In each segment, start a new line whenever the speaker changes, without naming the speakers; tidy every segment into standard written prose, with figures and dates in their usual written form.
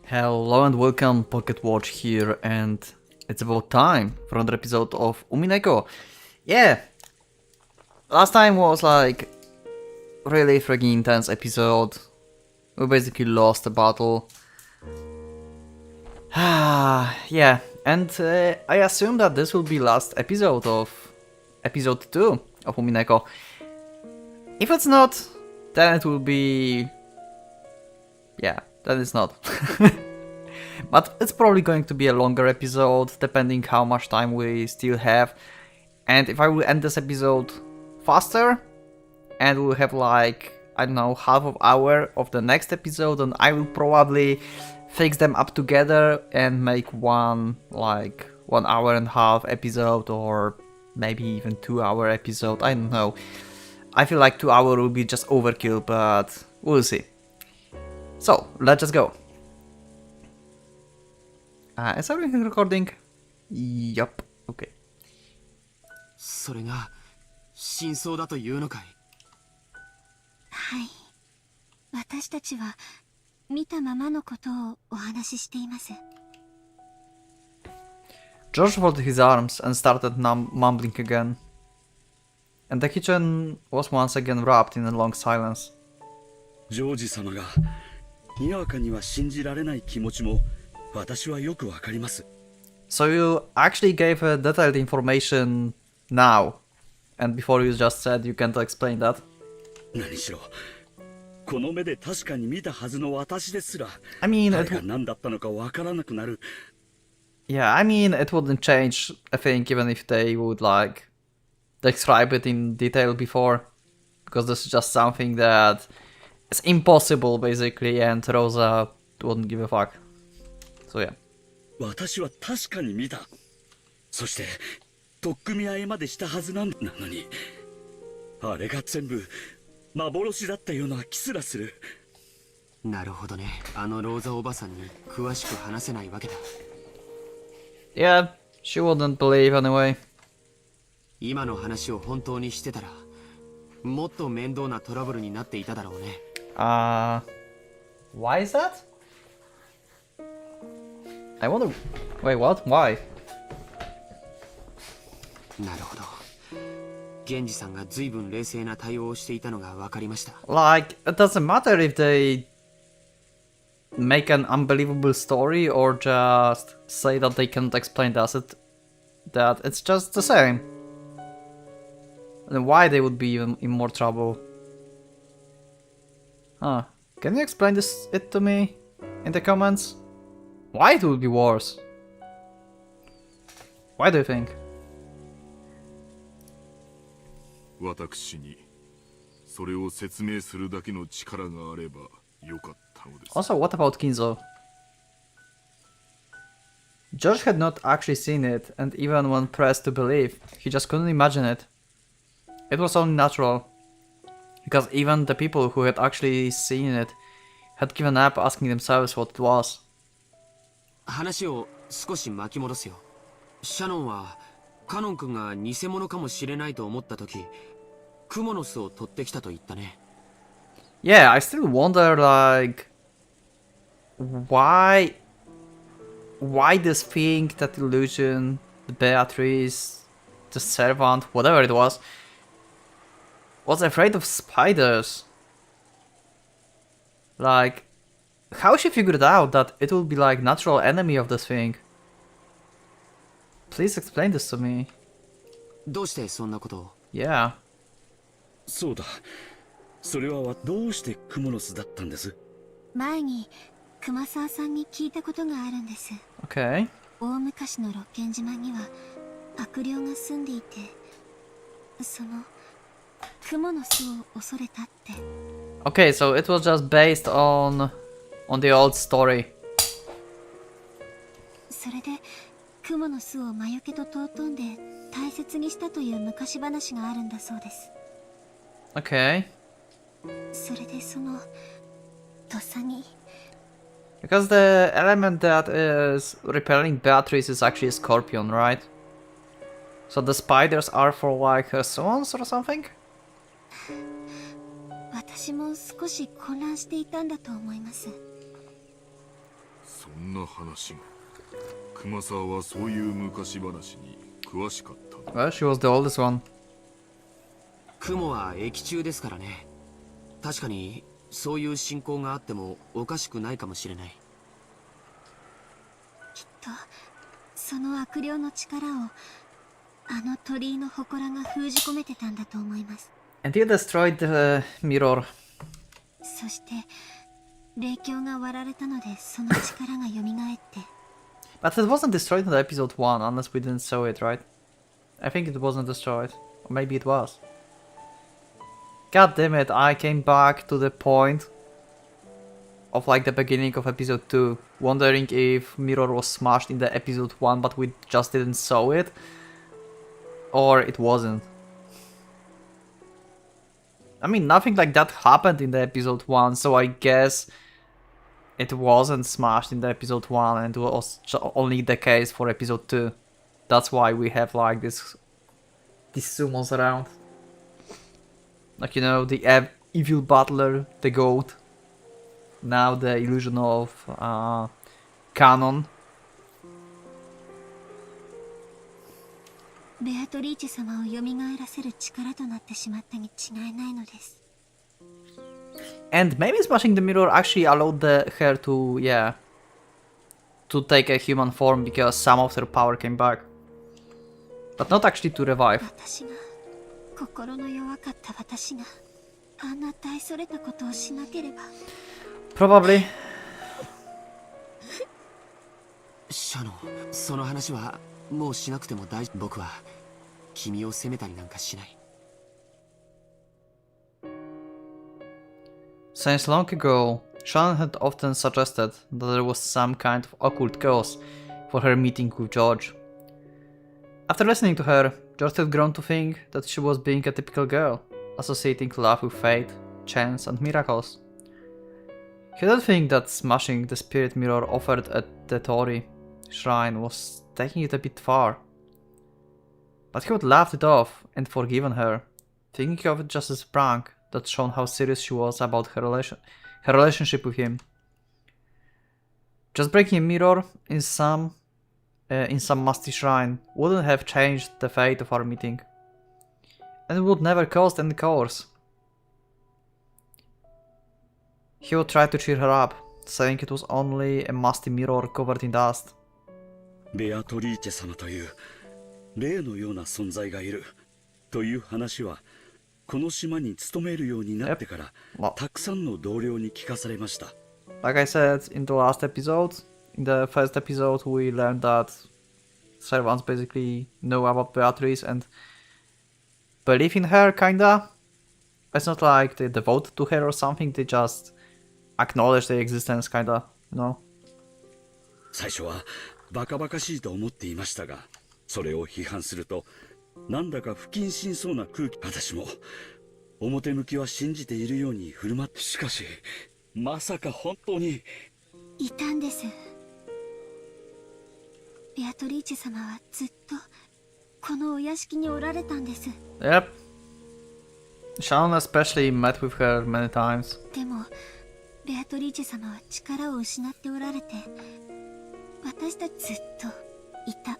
Hello and welcome, Pocket Watch here, and it's about time for another episode of Umineko. Yeah, last time was like really freaking intense episode. We basically lost the battle. Yeah, and I assume that this will be last episode of episode 2 of Umineko. If it's not, then it will be... yeah, then it's not. But it's probably going to be a longer episode, depending how much time we still have. And if I will end this episode faster, and we'll have like, I don't know, half of hour of the next episode, then I will probably fix them up together and make one, like, 1 hour and a half episode, or maybe even 2 hour episode, I don't know. I feel like 2 hour will be just overkill, but we'll see. So, let's just go. Is everything recording? Yup. Okay.
それが真相だというのかい。
はい。私たちは見たままのことをお話ししています。
George folded his arms and started mumbling again. And the kitchen was once again wrapped in a long silence.
ジョージ様がにわかには信じられない気持ちも私はよくわかります。
So you actually gave detailed information now, and before you just said you can't explain that.
何しろこの目で確かに見たはずの私ですら、
I mean,
あれが何だったのかわからなくなる。
yeah, I mean, it wouldn't change, I think, even if they would like describe it in detail before, because this is just something that is impossible basically, and Rosa wouldn't give a fuck. So yeah.
私は確かに見た。そして取っ組み合いまでしたはずなんだのに、あれが全部幻だったような気すらする。
なるほどね。あのローザおばさんに詳しく話せないわけだ。
Yeah, she wouldn't believe anyway.
今の話を本当にしてたら、もっと面倒なトラブルになっていただろうね。
Why is that? I wonder... Wait, what? Why?
なるほど。源氏さんが随分冷静な対応をしていたのが分かりました。
Like, it doesn't matter if they make an unbelievable story or just say that they can't explain that it's just the same. And why they would be even in more trouble? Huh. Can you explain it to me in the comments? Why it would be worse? Why do you think?
私にそれを説明するだけの力があればよかったのです。
Also, what about Kinzo? George had not actually seen it, and even when pressed to believe, he just couldn't imagine it. It was only natural, because even the people who had actually seen it had given up asking themselves what it was.
話を少し巻き戻すよ。シャノンはカノン君が偽物かもしれないと思った時、クモの巣を取ってきたと言ったね。
Yeah, I still wonder, like, why this thing, that illusion, the Beatrice, the servant, whatever it was afraid of spiders. Like, how she figured out that it will be like natural enemy of this thing? Please explain this to me.
どうしてそんなことを？
Yeah.
そうだ。それはどうしてクモの巣だったんです？
前に熊沢さんに聞いたことがあるんです。
Okay.
大昔の六軒島には悪霊が住んでいて、その雲の巣を恐れたって。
Okay, so it was just based on the old story.
それで雲の巣を魔除けと尊んで大切にしたという昔話があるんだそうです。
Okay.
それでその土佐に
Because the element that is repelling Beatrice is actually a scorpion, right? So the spiders are for like her swans or something?
私も少し混乱していたんだと思います。
そそんな話が。熊沢はそういう昔話に詳しかったの。
Well, she was the oldest one.
雲は液中ですからね。確かにそういう信仰があってもおかしくないかもしれない。
きっとその悪霊の力をあの鳥居の祠が封じ込めてたんだと思います。
And he destroyed the mirror.
そして霊境が割られたのでその力が蘇って
But it wasn't destroyed in the episode 1, unless we didn't saw it, right? I think it wasn't destroyed. Or maybe it was. God damn it, I came back to the point of like the beginning of episode 2, wondering if mirror was smashed in the episode 1 but we just didn't saw it, or it wasn't. I mean, nothing like that happened in the episode 1, so I guess it wasn't smashed in the episode 1 and was only the case for episode 2. That's why we have like these summons around. Like, you know, the evil butler, the goat. Now the illusion of canon.
ベアトリーチェ様を蘇らせる力となってしまったに違いないのです。
And maybe smashing the mirror actually allowed her to, yeah, to take a human form because some of her power came back. But not actually to revive.
私が心の弱かった私があんな大それたことをしなければ。
Probably.
シャノン、その話はもうしなくても大丈夫。僕は君を責めたりなんかしない。
Since long ago, Shannon had often suggested that there was some kind of occult cause for her meeting with George. After listening to her, George had grown to think that she was being a typical girl, associating love with fate, chance, and miracles. He did think that smashing the spirit mirror offered at the Tori shrine was taking it a bit far. But he had laughed it off and forgiven her, thinking of it just as a prank that showed how serious she was about her relationship with him. Just breaking a mirror in some musty shrine wouldn't have changed the fate of our meeting, and it would never caused any course. He would try to cheer her up, saying it was only a musty mirror covered in dust.
ベアトリーチェ様という霊のような存在がいるという話はこの島に勤めるようになってから、たくさんの同僚に聞かされました。
Like I said in the last episode, in the first episode we learned that servants basically know about Beatrice and believe in her, kinda. It's not like they devote to her or something, they just acknowledge their existence, kinda, you know?
最初はバカバカしいと思っていましたが、それを批判するとなんだか不謹慎そうな空気。私も表向きは信じているように振る舞って、しかしまさか本当に
いたんです。ベアトリーチェ様はずっとこのお屋敷におられたんです。
Yep. Shannon especially met with her many times.
でもベアトリーチェ様は力を失っておられて、私たちずっといた。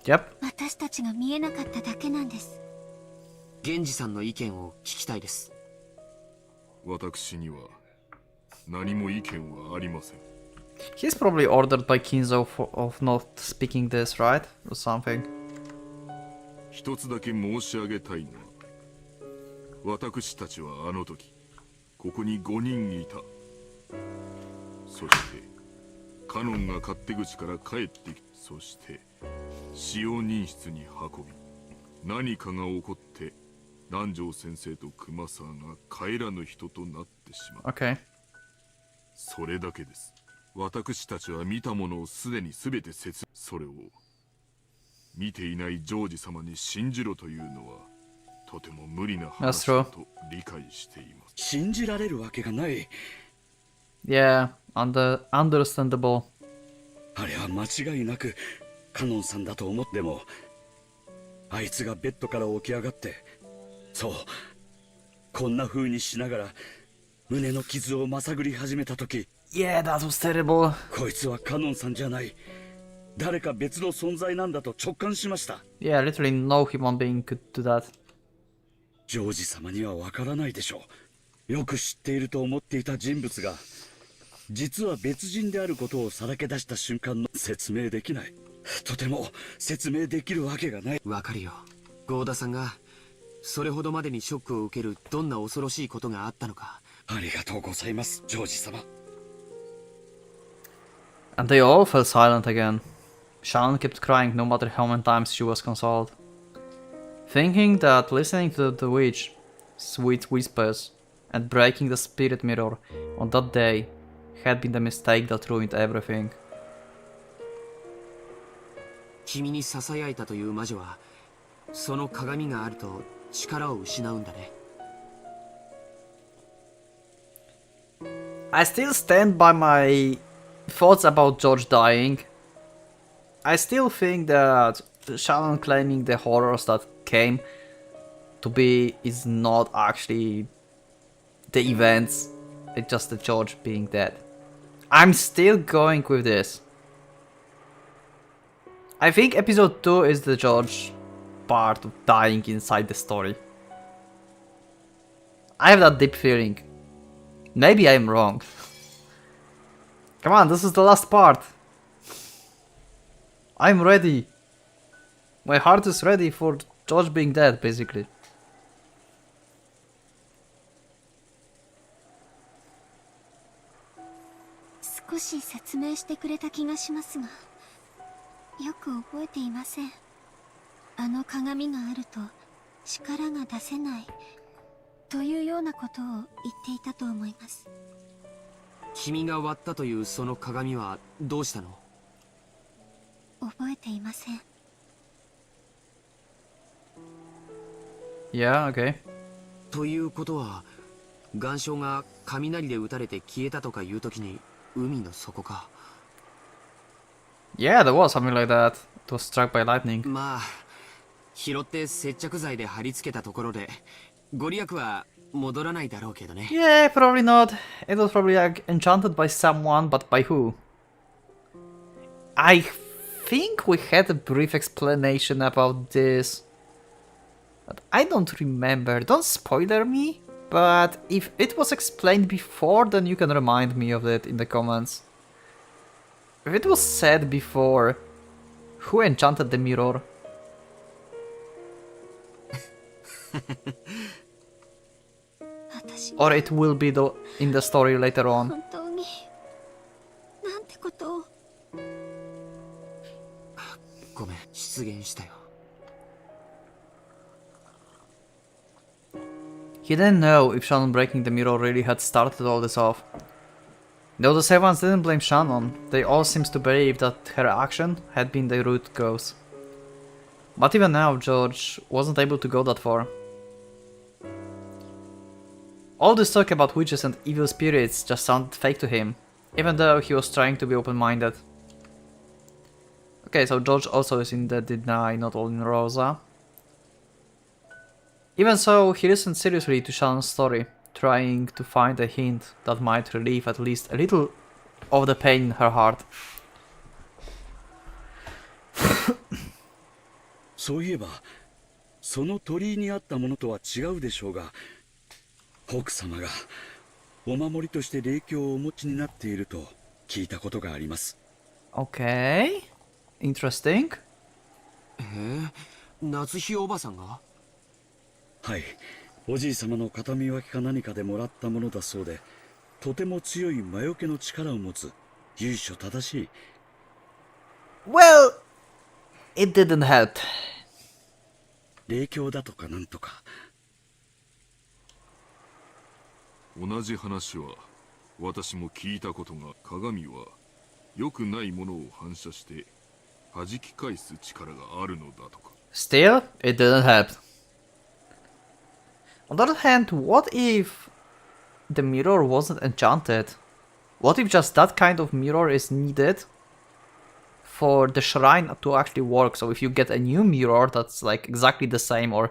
Yep.
私たちが見えなかっただけなんです。
源氏さんの意見を聞きたいです。
私には何も意見はありません。
He's probably ordered by Kinzo of not speaking this, right? Or something.
一つだけ申し上げたいのは、私たちはあの時ここに5人いた。そしてカノンが勝手口から帰ってき、そして使用人室に運び、何かが起こって南條先生と熊沢が帰らぬ人となってしまう。
Okay.
それだけです。私たちは見たものをすでに全てそれを見ていないジョージ様に信じろというのはとても無理な話だと理解しています。
信じられるわけがない。
Yeah, understandable.
あれは間違いなくカノンさんだと思っても、あいつがベッドから起き上がって、そうこんな風にしながら胸の傷をまさぐり始めた時、
Yeah, that was terrible.
こいつはカノンさんじゃない。誰か別の存在なんだと直感しました。
Yeah, literally no human being could do that.
ジョージ様にはわからないでしょう。よく知っていると思っていた人物が実は別人であることをさらけ出した瞬間の説明できない。とても説明できるわけがない。
わかるよ。ゴーダさんがそれほどまでにショックを受けるどんな恐ろしいことがあったのか。
ありがとうございます、ジョージ様。
And they all fell silent again. Shannon kept crying no matter how many times she was consoled, thinking that listening to the witch, sweet whispers, and breaking the spirit mirror on that day had been the mistake that ruined everything.
君に囁いたという魔女はその鏡があると力を失うんだね。
I still stand by my thoughts about George dying. I still think that Shannon claiming the horrors that came to be is not actually the events, it's just the George being dead. I'm still going with this. I think episode 2 is the George part of dying inside the story. I have that deep feeling. Maybe I'm wrong. Come on, this is the last part. I'm ready. My heart is ready for George being dead, basically.
少し説明してくれた気がしますが、よく覚えていません。あの鏡があると力が出せないというようなことを言っていたと思います。
君が割ったというその鏡はどうしたの？
覚えていません。
Yeah, okay.
ということは岩礁が雷で撃たれて消えたとかいうときに海の底か。
Yeah, there was something like that. It was struck by lightning.
まあ拾って接着剤で貼り付けたところでご利益は戻らないだろうけどね。
Yeah, probably not. It was probably like enchanted by someone, but by who? I think we had a brief explanation about this, but I don't remember. Don't spoiler me, but if it was explained before, then you can remind me of it in the comments. If it was said before, who enchanted the mirror? Or it will be in the story later on.
本当になんてことを。
ごめん、失言したよ。
He didn't know if Shannon breaking the mirror really had started all this off. Though the servants didn't blame Shannon, they all seemed to believe that her action had been the root cause. But even now, George wasn't able to go that far. All this talk about witches and evil spirits just sounded fake to him, even though he was trying to be open-minded. Okay, so George also is in the deny, not all in Rosa. Even so, he listened seriously to Shannon's story, trying to find a hint that might relieve at least a little of the pain in her heart.
そういえばその鳥居にあったものとは違うでしょうが、北様がお守りとして霊鏡をお持ちになっていると聞いたことがあります。
Okay, interesting.
夏日おばさんが？
はい、おじい様の形見分けか何かでもらったものだそうで、とても強い魔除けの力を持つ由緒正しい。
Well, it didn't help.
霊鏡だとかなんとか。
同じ話は私も聞いたことが、鏡は良くないものを反射して弾き返す力があるのだとか。
Still, it didn't help. On the other hand, what if the mirror wasn't enchanted? What if just that kind of mirror is needed for the shrine to actually work? So if you get a new mirror that's like exactly the same or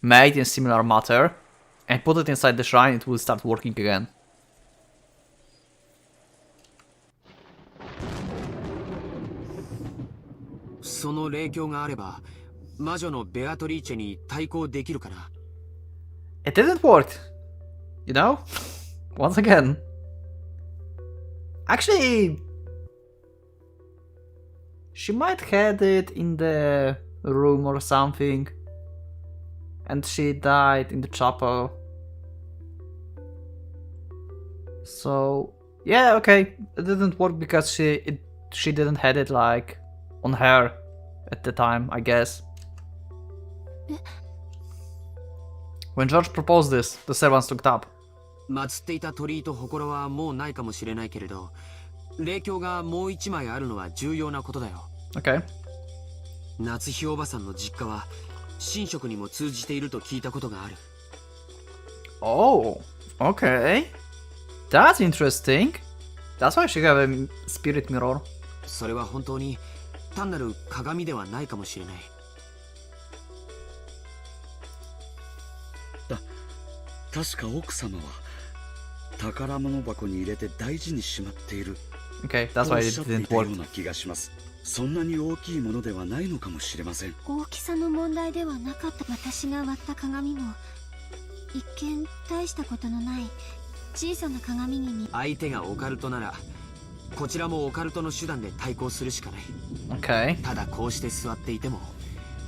made in similar matter and put it inside the shrine, it will start working again.
その霊鏡があれば魔女のベアトリーチェに対抗できるかな。
It didn't work. You know? Once again. Actually, she might had it in the room or something. And she died in the chapel. So, yeah, okay. It didn't work because she didn't had it like on her at the time, I guess. When George proposed this, the servants looked up.
祀っていた鳥居と祠はもうないかもしれないけれど、霊鏡がもう一枚あるのは重要なことだよ。
Okay.
夏日おばさんの実家は神職にも通じていると聞いたことがある。
Oh, okay. That's interesting. That's why she have a spirit mirror.
それは本当に単なる鏡ではないかもしれない。
確か奥様は宝物箱に入れて大事にしまっている
Okay,
と
that's
おっ
why
しゃ
it
ってい
didn't
たよ
work.
うな気がします。そんなに大きいものではないのかもしれません。
大きさの問題ではなかった。私が割った鏡も一見大したことのない小さな鏡に見
相手がオカルトならこちらもオカルトの手段で対抗するしかない。
Okay.
ただこうして座っていても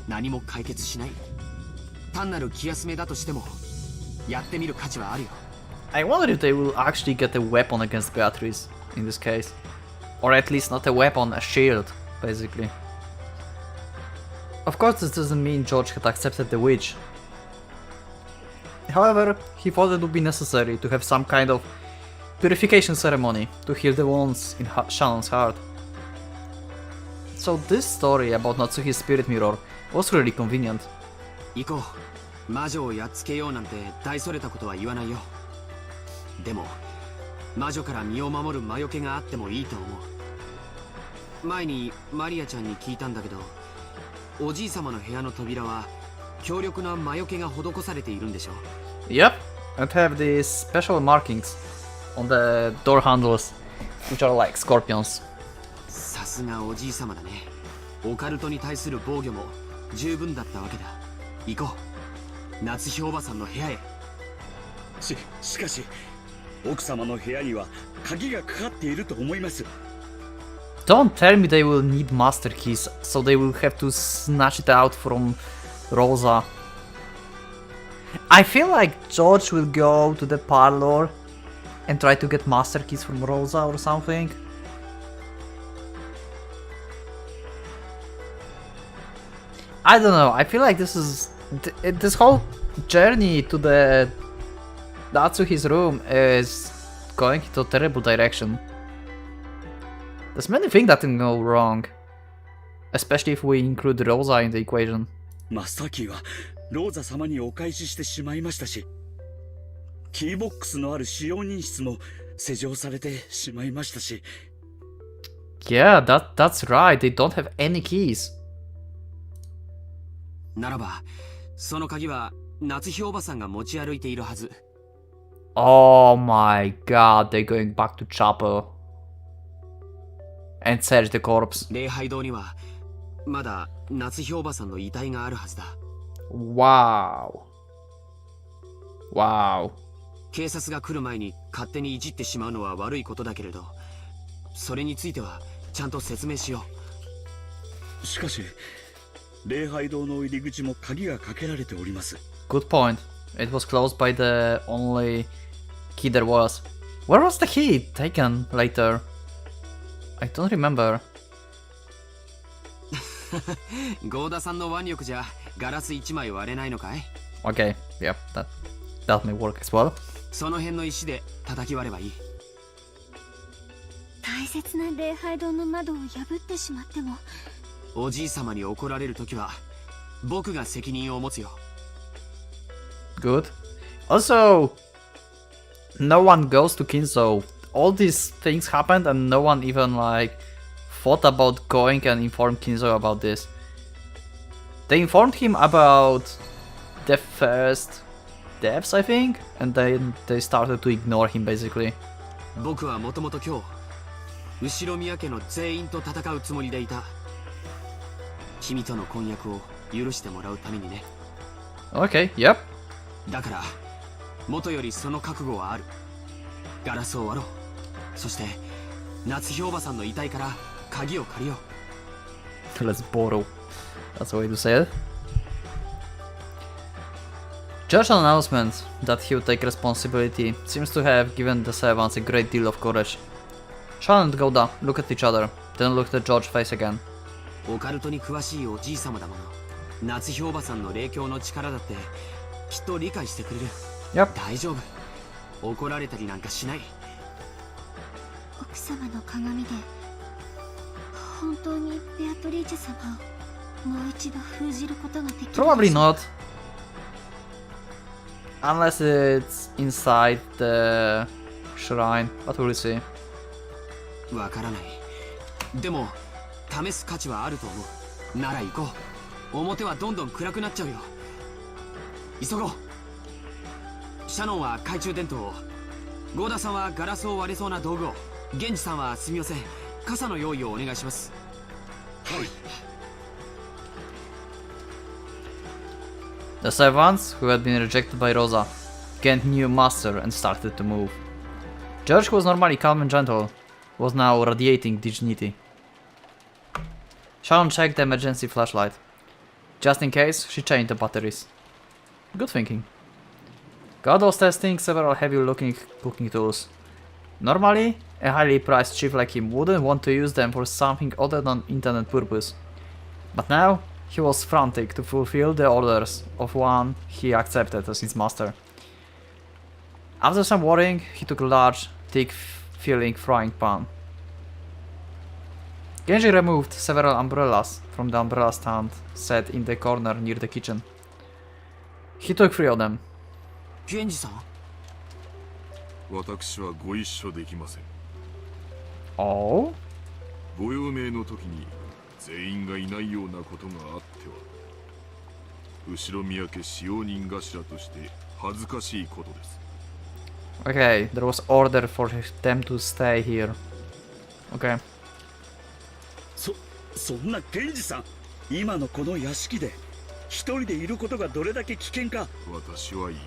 何も解決しない。単なる気休めだとしてもやってみる価値はあるよ。
I wonder if they will actually get a weapon against Beatrice in this case. Or at least not a weapon, a shield, basically. Of course, this doesn't mean George had accepted the witch. However, he thought it would be necessary to have some kind of purification ceremony to heal the wounds in Shannon's heart. So this story about Natsuhi's spirit mirror was really convenient.
行こう。魔女をやっつけようなんて大それたことは言わないよ。でも魔女から身を守る魔除けがあってもいいと思う。前にマリアちゃんに聞いたんだけど、おじい様の部屋の扉は強力な魔除けが施されているんでしょ。
Yep, and have these special markings on the door handles, which are like scorpions.
さすがおじい様だね。オカルトに対する防御も十分だったわけだ。行こう。夏日おばさんの部屋へ。
しかし奥様の部屋には鍵がかかっていると思います。
Don't tell me they will need master keys, so they will have to snatch it out from Rosa. I feel like George will go to the parlor and try to get master keys from Rosa or something. I don't know, I feel like this is... this whole journey to the Natsuhi's room is going into a terrible direction. There's many things that can go wrong. Especially if we include Rosa in the equation.
マスターキーはローザ様にお返ししてしまいましたし、キーボックスのある使用人室も施錠されてしまいましたし。
Yeah, that's right, they don't have any keys.
ならばその鍵は夏日おばさんが持ち歩いているはず。
Oh my god, they're going back to chapel. And search the corpse.
礼拝堂にはまだ夏日おばさんの遺体があるはずだ。
Wow. Wow.
警察が来る前に勝手にいじってしまうのは悪いことだけれど、それについてはちゃんと説明しよう。
しかし礼拝堂の入り口も鍵がかけられております。
Good point. It was closed by the only key there was. Where was the key taken later? I don't remember.
ゴーダさんの腕力じゃガラス一枚割れないのかい？
Okay, yeah, that may work as well.
その辺の石で叩き割ればいい。
大切な礼拝堂の窓を破ってしまっても。
おじい様に怒られるときは僕が責任を持つよ。
Good. Also, no one goes to Kinzo. All these things happened and no one even like thought about going and inform Kinzo about this. They informed him about the first deaths, I think, and then they started to ignore him basically.
僕はもともと今日後宮家の全員と戦うつもりでいた。君との婚約を許してもらうためにね。
Okay, yep.
だから元よりその覚悟はある。ガラスを割ろう。そして夏日おばさんの遺体から鍵を借りよう。
Let's borrow. That's the way to say it. Josh's announcement that he would take responsibility seems to have given the servants a great deal of courage. Sean and Gouda look at each other, then looked at George's face again.
オカルトに詳しいおじい様だもの。夏日おばさんの霊境の力だってきっと理解してくれる。
Yep.
大丈夫。怒られたりなんかしない。
奥様の鏡で本当にベアトリーチェ様をもう一度封じることができるでしょう
Probably not. Unless it's inside the shrine, but we'll see.
わからない。でも試す価値はあると思う。なら行こう。表はどんどん暗くなっちゃうよ。急ごう。シャノンは懐中電灯を、ゴーダさんはガラスを割れそうな道具を、ゲンジさんはすみません、傘の用意をお願いします。
はい。
The servants, who had been rejected by Rosa, gained new master and started to move. George, who was normally calm and gentle, was now radiating dignity. Sharon checked the emergency flashlight. Just in case, she changed the batteries. Good thinking. God was testing several heavy-looking cooking tools. Normally, a highly priced chief like him wouldn't want to use them for something other than intended purpose. But now, he was frantic to fulfill the orders of one he accepted as his master. After some worrying, he took a large, thick-feeling frying pan. Genji removed several umbrellas from the umbrella stand set in the corner near the kitchen. He took 3 of them.
ゲンジさん、
私はご一緒できません。
Oh?
ご用命の時に全員がいないようなことがあっては、後ろ宮家使用人頭として恥ずかしいことです。
Okay, there was order for them to stay here. Okay.
そんな源氏さん、今のこの屋敷で一人でいることがどれだけ危険か。
私はいけぬ。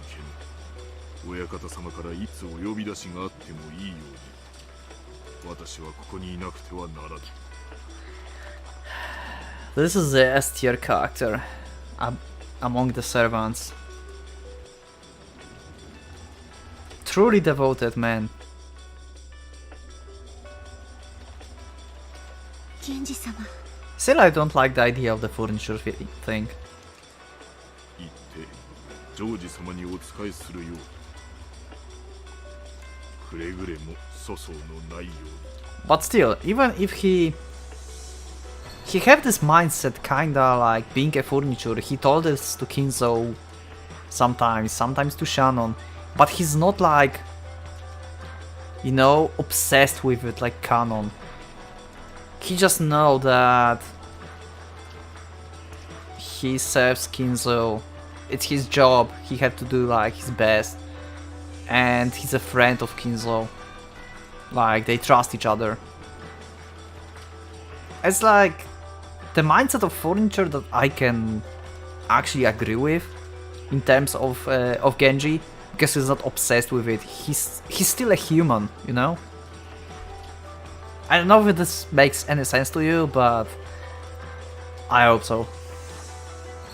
親方様からいつお呼び出しがあってもいいように、私はここにいなくてはならぬ。
This is the S tier character among the servants. Truly devoted man.
ゲンジ様、
Still, I don't like the idea of the furniture thing.
行ってジョージ様にお仕えするよう、くれぐれも粗相のないように。
But still, even if he had this mindset kinda like being a furniture, he told this to Kinzo sometimes to Shannon, but he's not like, you know, obsessed with it like canon. He just know that he serves Kinzo, it's his job, he had to do like his best, and he's a friend of Kinzo. Like, they trust each other. It's like the mindset of furniture that I can actually agree with in terms of Genji, because he's not obsessed with it. He's still a human, you know? I don't know if this makes any sense to you, but I hope so.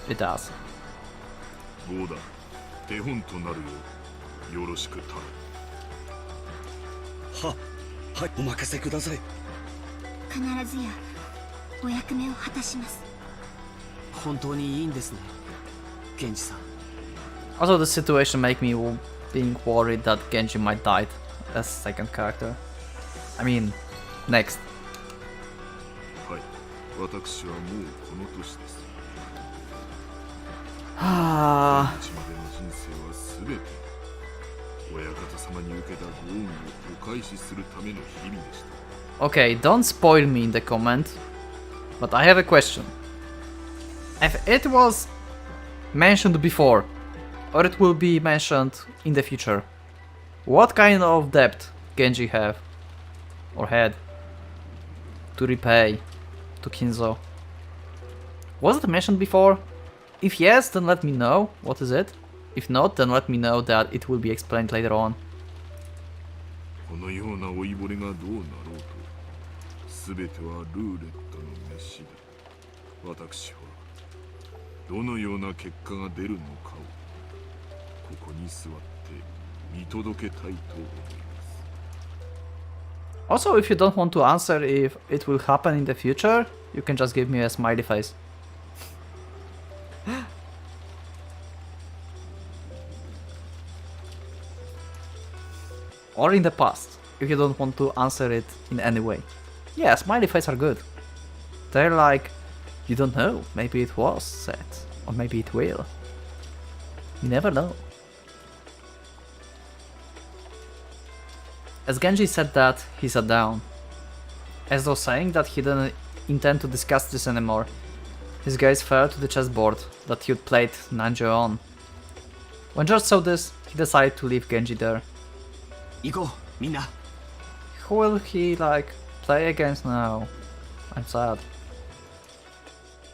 It does.
ゴーダ、手本となるようよろしく頼む。
はい、お任せください。
必ずやお役目を果たします。
本当にいいんですね、ゲンジさん。
Also, the situation make me being worried that Genji might die as second character. I mean, next.
はい、私はもうこの年です。
Ah.
今日までの人生はすべて親方様に受けたご恩をお返しするための日々でした。
Okay, don't spoil me in the comment, but I have a question. If it was mentioned before, or it will be mentioned in the future, what kind of debt Genji have or had to repay to Kinzo? Was it mentioned before? If yes, then let me know. What is it? If not, then let me know that it will be explained later on.
このような老いぼれがどうなろうと、全てはルーレットの召しだ。私はどのような結果が出るのかをここに座って見届けたいと思います。
Also, if you don't want to answer if it will happen in the future, you can just give me a smiley face. Or in the past, if you don't want to answer it in any way. Yeah, smiley faces are good. They're like, you don't know, maybe it was said, or maybe it will. You never know. As Genji said that, he sat down, as though saying that he didn't intend to discuss this anymore. His gaze fell to the chessboard that he'd played Nanjo on. When George saw this, he decided to leave Genji there.
行こうみんな。
Who will he, like, play against now? I'm sad.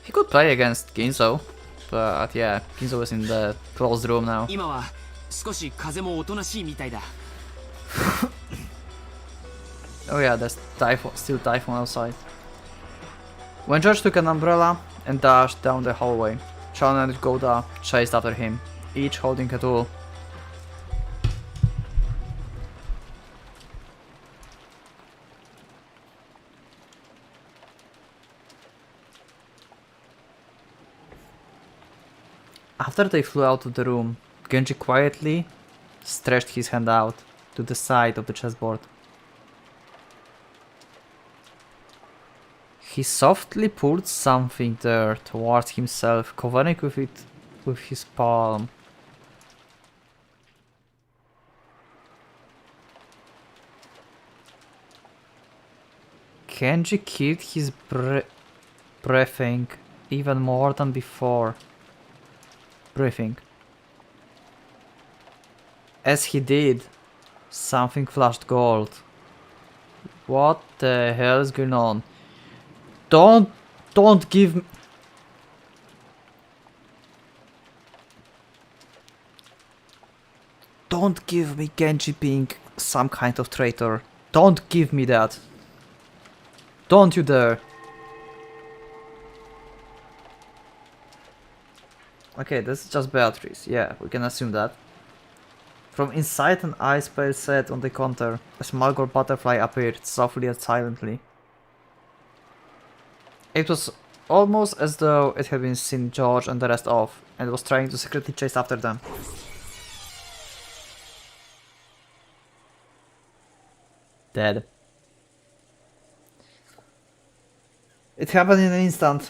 He could play against Ginzo, but yeah, Ginzo is in the closed room now.
今は少し風もおとなしいみたいだ。
Oh yeah, there's still Typhoon outside. When George took an umbrella and dashed down the hallway, Sean and Goda chased after him, each holding a tool. After they flew out of the room, Genji quietly stretched his hand out to the side of the chessboard. He softly pulled something there towards himself, covering it with his palm. Genji kept his breathing even more than before. As he did, something flashed gold. What the hell is going on? Don't give me Genji being some kind of traitor. Don't give me that. Don't you dare. Okay, this is just Beatrice. Yeah, we can assume that. From inside an ice pale set on the counter, a small gold butterfly appeared softly and silently. It was almost as though it had been seen George and the rest off, and was trying to secretly chase after them. Dead. It happened in an instant.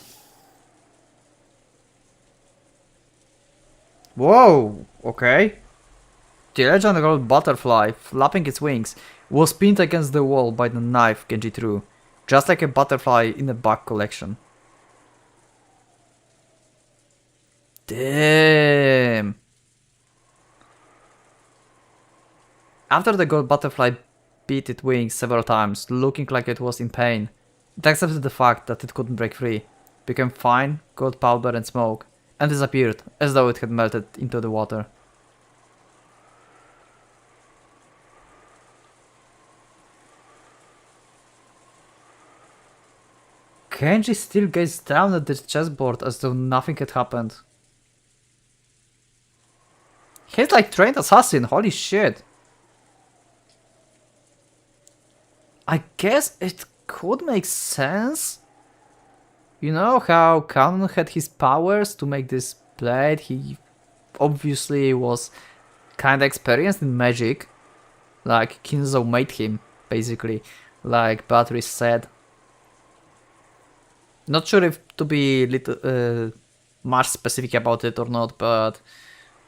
Whoa, okay. The legend gold butterfly, flapping its wings, was pinned against the wall by the knife Genji threw, just like a butterfly in a bug collection. Damn. After the gold butterfly beat its wings several times, looking like it was in pain, it accepted the fact that it couldn't break free, became fine, gold powder and smoke, and disappeared as though it had melted into the water. Genji still gazed down at the chessboard as though nothing had happened. He's like trained assassin, holy shit. I guess it could make sense. You know how Kanon had his powers to make this blade? He obviously was kinda experienced in magic. Like Kinzo made him, basically, like Beatrice said. Not sure if to be much specific about it or not, but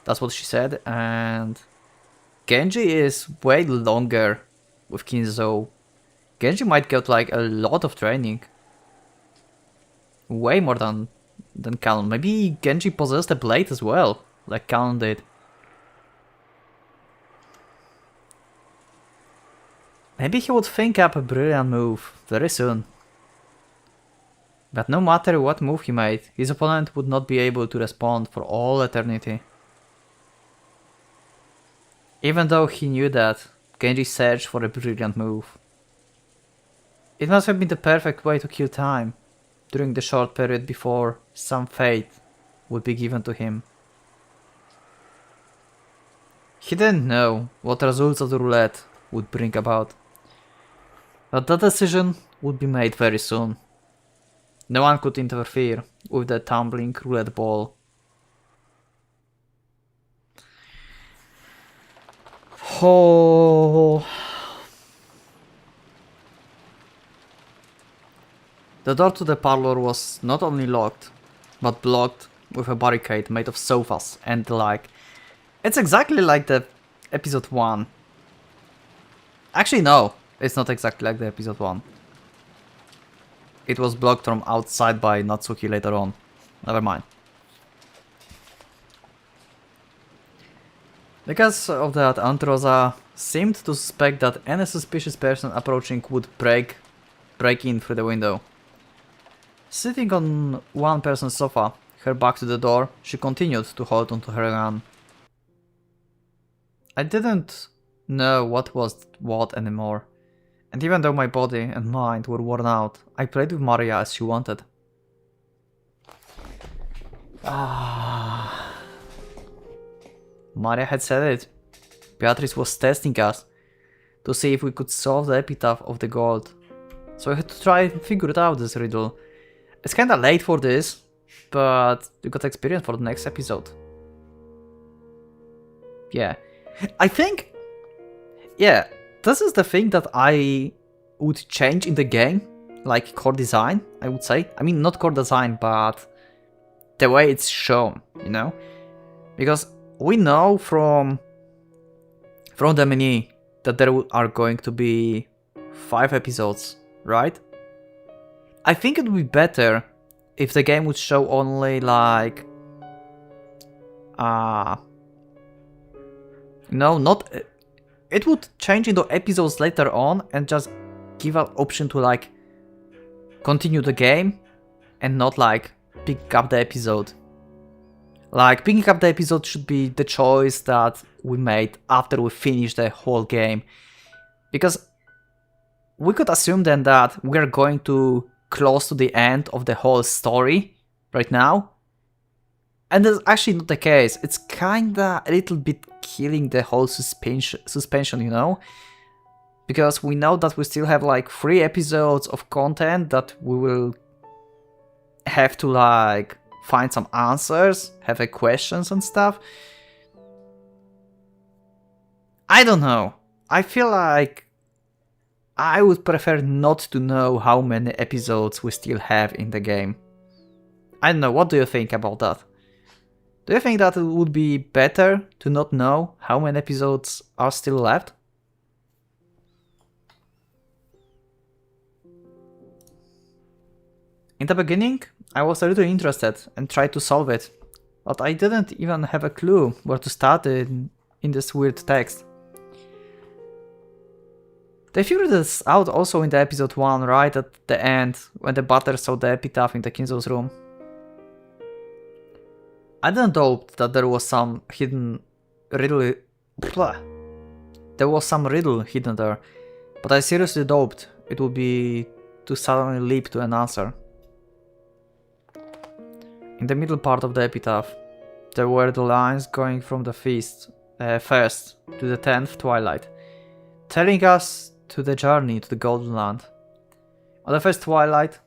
that's what she said. And Genji is way longer with Kinzo. Genji might get like a lot of training. Way more than Kanon. Maybe Genji possessed a blade as well, like Kanon did. Maybe he would think up a brilliant move very soon. But no matter what move he made, his opponent would not be able to respond for all eternity. Even though he knew that, Genji searched for a brilliant move. It must have been the perfect way to kill time, during the short period before some fate would be given to him. He didn't know what the results of the roulette would bring about, but that decision would be made very soon. No one could interfere with the tumbling roulette ball. Oh. The door to the parlor was not only locked, but blocked with a barricade made of sofas and the like. It's exactly like the episode 1. Actually no, it's not exactly like the episode 1. It was blocked from outside by Natsuki later on. Never mind. Because of that, Antrosa seemed to suspect that any suspicious person approaching would break in through the window. Sitting on one person's sofa, her back to the door, she continued to hold onto her gun. I didn't know what was what anymore, and even though my body and mind were worn out, I played with Maria as she wanted. Maria had said it. Beatrice was testing us to see if we could solve the epitaph of the gold, so I had to try and figure it out, this riddle. It's kinda late for this, but you got experience for the next episode. Yeah. I think... yeah, this is the thing that I would change in the game, like core design, I would say. I mean, not core design, but the way it's shown, you know? Because we know from the menu that there are going to be 5 episodes, right? I think it would be better if the game would show only like... no, not... it would change into episodes later on and just give an option to like continue the game and not like pick up the episode. Like picking up the episode should be the choice that we made after we finish the whole game. Because we could assume then that we're going to close to the end of the whole story right now. And that's actually not the case. It's kinda a little bit killing the whole suspension, you know? Because we know that we still have like 3 episodes of content that we will have to like find some answers, have questions and stuff. I don't know. I feel like I would prefer not to know how many episodes we still have in the game. I don't know, what do you think about that? Do you think that it would be better to not know how many episodes are still left? In the beginning, I was a little interested and tried to solve it, but I didn't even have a clue where to start in this weird text. They figured this out also in the episode 1, right at the end, when the butler saw the epitaph in the Kinzo's room. I didn't doubt that there was some hidden riddle. There was some riddle hidden there, but I seriously doubt it would be to suddenly leap to an answer. In the middle part of the epitaph, there were the lines going from the first to the 10th twilight, telling us to the journey to the Golden Land. On the first twilight,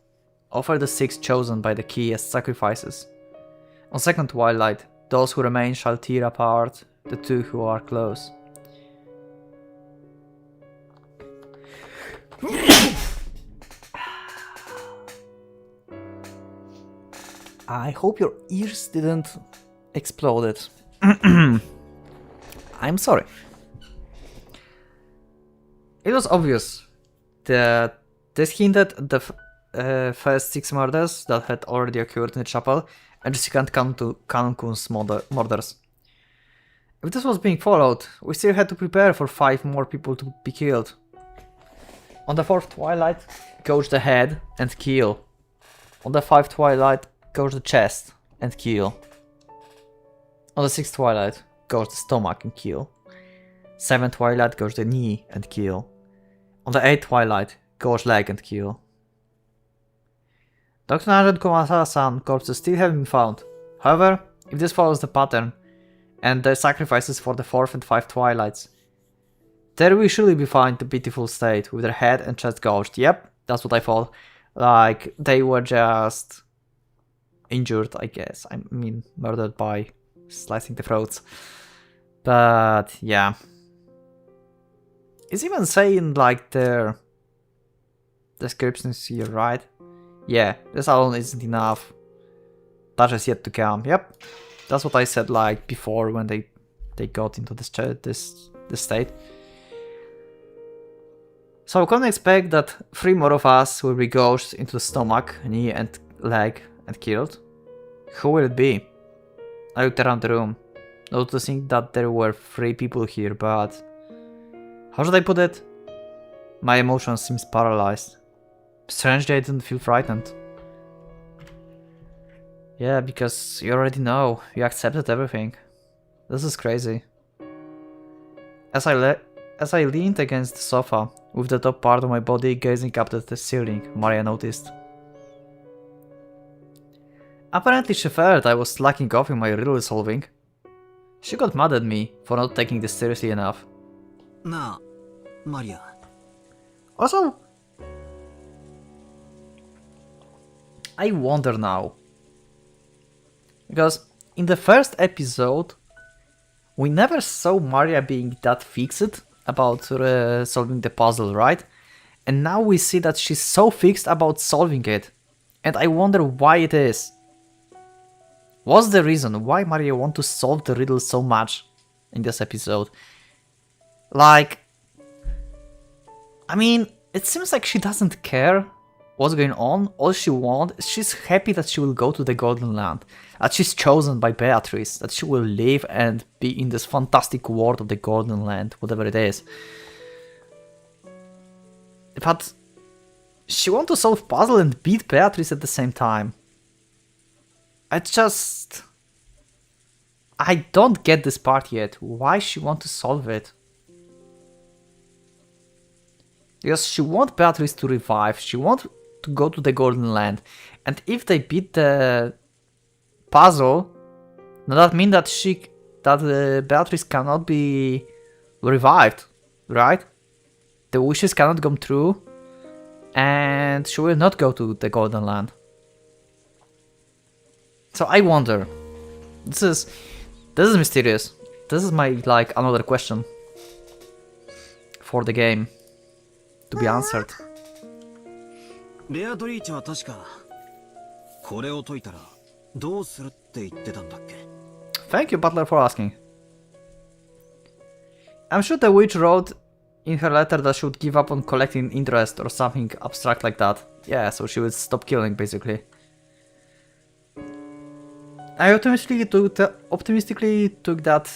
offer the 6 chosen by the key as sacrifices. On second twilight, those who remain shall tear apart the 2 who are close. I hope your ears didn't explode. I'm sorry. It was obvious that this hinted at the first 6 murders that had already occurred in the chapel and the second Kankun's murders. If this was being followed, we still had to prepare for 5 more people to be killed. On the 4th twilight, gouge the head and kill On the 5th twilight goes the chest and kill. On the 6th twilight goes the stomach and kill. 7th twilight goes the knee and kill. On the 8th twilight goes leg and kill. Dr. Agent Komasa-san corpses still haven't been found. However, if this follows the pattern, and the sacrifices for the 4th and 5th twilights, there will surely be found in a pitiful state, with their head and chest gouged. Yep, that's what I thought. Like, they were just injured, I guess. I mean, murdered by slicing the throats. But, yeah. It's even saying, like, their descriptions here, right? Yeah, this alone isn't enough. That is yet to come. Yep, that's what I said, like, before when they got into this state. So I can expect that 3 more of us will be gouged into the stomach, knee and leg and killed. Who will it be? I looked around the room, noticing that there were 3 people here, but how should I put it? My emotions seems paralyzed. Strangely, I didn't feel frightened. Yeah, because you already know, you accepted everything. This is crazy. As I leaned against the sofa, with the top part of my body gazing up at the ceiling, Maria noticed. Apparently she felt I was slacking off in my riddle solving. She got mad at me for not taking this seriously enough.
Nah, Maria.
Also, I wonder now. Because in the first episode, we never saw Maria being that fixed about solving the puzzle, right? And now we see that she's so fixed about solving it. And I wonder why it is. What's the reason why Maria wants to solve the riddle so much in this episode? Like, I mean, it seems like she doesn't care what's going on. All she wants is she's happy that she will go to the Golden Land, that she's chosen by Beatrice, that she will live and be in this fantastic world of the Golden Land, whatever it is. But she wants to solve puzzle and beat Beatrice at the same time. I don't get this part yet. Why she wants to solve it? Because she wants Beatrice to revive, she wants to go to the Golden Land, and if they beat the puzzle, does that mean that Beatrice cannot be revived, right? The wishes cannot come true, and she will not go to the Golden Land. So I wonder. This is mysterious. This is my another question for the game to be answered.
ベアトリーチェは確かこれを解いたらどうするって言ってたんだっけ
Thank you, Butler, for asking. I'm sure the witch wrote in her letter that she would give up on collecting interest or something abstract like that. Yeah, so she would stop killing, basically. I optimistically took that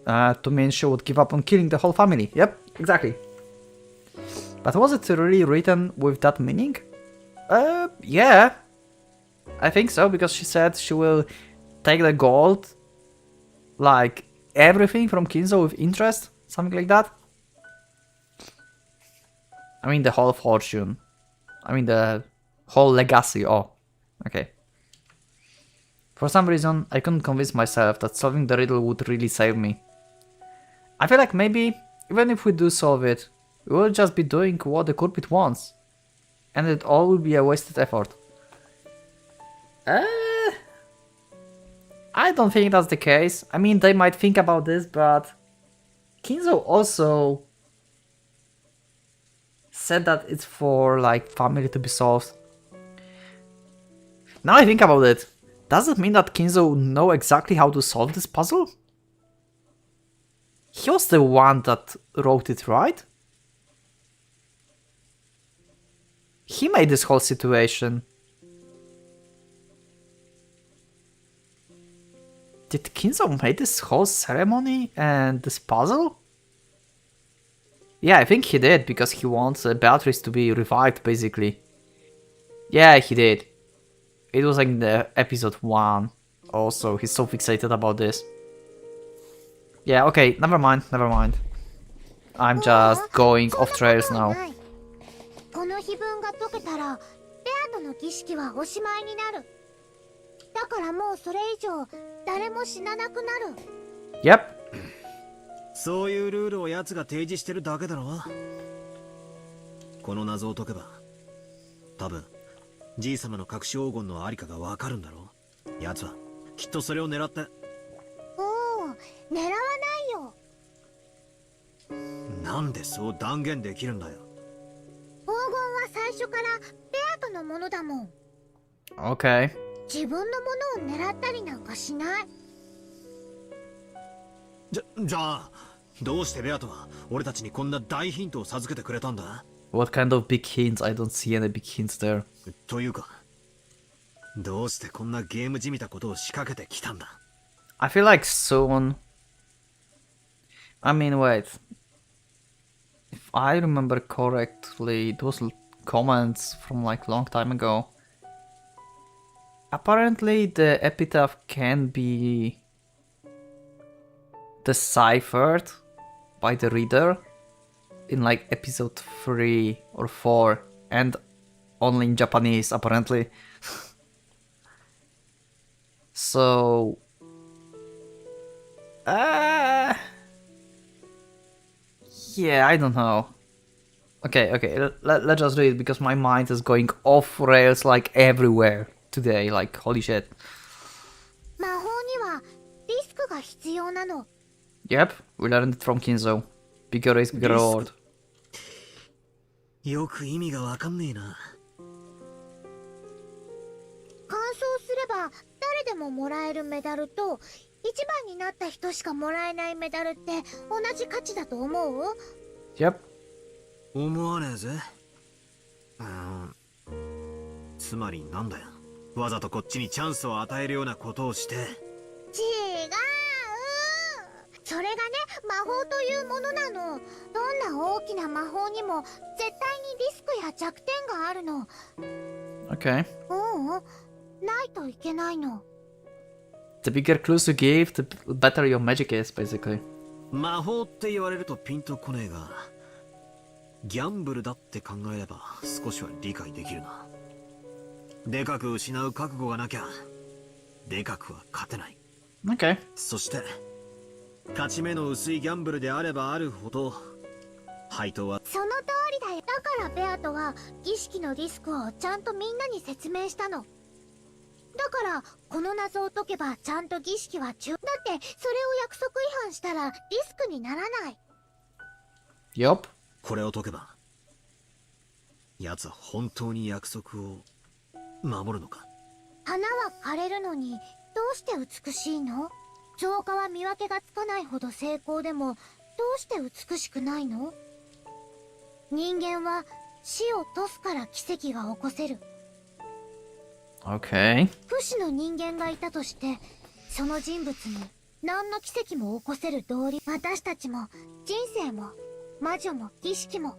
to mean she would give up on killing the whole family. Yep, exactly. But was it really written with that meaning? Yeah. I think so, because she said she will take the gold, like everything from Kinzo with interest, something like that. I mean the whole fortune. I mean the whole legacy. Oh, okay. For some reason, I couldn't convince myself that solving the riddle would really save me. I feel like maybe, even if we do solve it, we will just be doing what the culprit wants. And it all will be a wasted effort. I don't think that's the case. I mean, they might think about this, but Kinzo also said that it's for family to be solved. Now I think about it, does it mean that Kinzo know exactly how to solve this puzzle? He was the one that wrote it, right? He made this whole situation. Did Kinzo make this whole ceremony and this puzzle? Yeah, I think he did, because he wants Beatrice to be revived, basically. Yeah, he did. It was like in the episode 1. Also, he's so fixated about this. Yeah, okay, never mind. I'm just going off trails now.
この碑文が解けたらベアとの儀式はおしまいになる。だからもうそれ以上誰も死ななくなる。
Yep.
そういうルールを奴が提示してるだけだろ。この謎を解けば多分じい様の隠し黄金のありかがわかるんだろ。奴はきっとそれを狙って。
おお、狙わないよ。
なんでそう断言できるんだよ。
黄金は最初からベアとのものだもん。
Okay.
自分のものを狙ったりなんかしない。
じゃあどうしてベアとは俺たちにこんな大ヒントを授けてくれたんだ。
What kind of big hints? I don't see any big hints there.
というかどうしてこんなゲームじみたことを仕掛けてきたんだ。
I feel like soon... I mean, wait. If I remember correctly, those comments from like long time ago. Apparently the epitaph can be deciphered by the reader in like episode 3 or 4 and only in Japanese apparently. So yeah, I don't know. Okay, let's just read because my mind is going off rails like everywhere today, like holy shit.
魔法にはリスクが必要なの。
Yep, we learned it from Kinzo. Bigger risk, bigger reward.
よく意味がわかんねえな。
完走すれば誰でももらえるメダルと一番になった人しかもらえないメダルって同じ価値だと思う？
Yep.
思わねえぜ。つまりなんだよ。わざとこっちにチャンスを与えるようなことをして。
違う。それがね、魔法というものなの。どんな大きな魔法にも絶対にリスクや弱点があるの。
Okay.
ないといけないの。
The bigger clues you give, the better your magic is, basically.
魔法って言われるとピンとこねえが、ギャンブルだって考えれば少しは理解できるな。でかく失う覚悟がなきゃ、でかくは勝てない。
Okay.
そして、勝ち目の薄いギャンブルであればあるほど、配当は。
その通りだよ。だからベアトは儀式のリスクをちゃんとみんなに説明したの。だからこの謎を解けばちゃんと儀式はだってそれを約束違反したらリスクにならない。
Yup.
これを解けば奴は本当に約束を守るのか。
花は枯れるのにどうして美しいの？造花は見分けがつかないほど精巧でもどうして美しくないの？人間は死を賭すから奇跡が起こせる。
Okay.
不死の人間がいたとしてその人物に何の奇跡も起こせる道理。私たちも人生も魔女も儀式も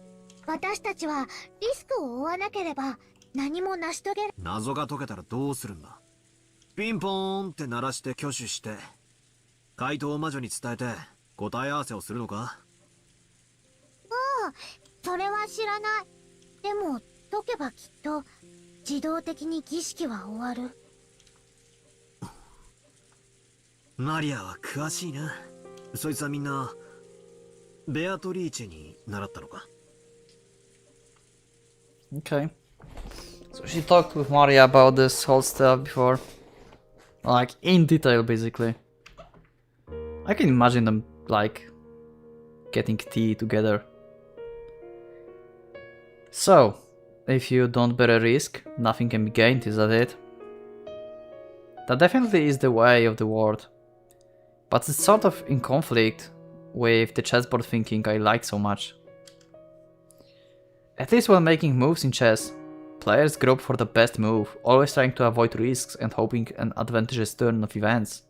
私たちはリスクを負わなければ何も成し遂げる。
謎が解けたらどうするんだ。ピンポーンって鳴らして挙手して回答を魔女に伝えて答え合わせをするのか。
それは知らない。でも解けばきっと自動的に儀式は終わる。
マリアは詳しいな。そいつはみんなベアトリーチェに習ったのか。
Okay. So she talked with Maria about this whole stuff before. Like, in detail, basically. I can imagine them, like, getting tea together. So, if you don't bear a risk, nothing can be gained, is that it? That definitely is the way of the world. But it's sort of in conflict with the chessboard thinking I like so much. At least when making moves in chess, players grope for the best move, always trying to avoid risks and hoping an advantageous turn of events.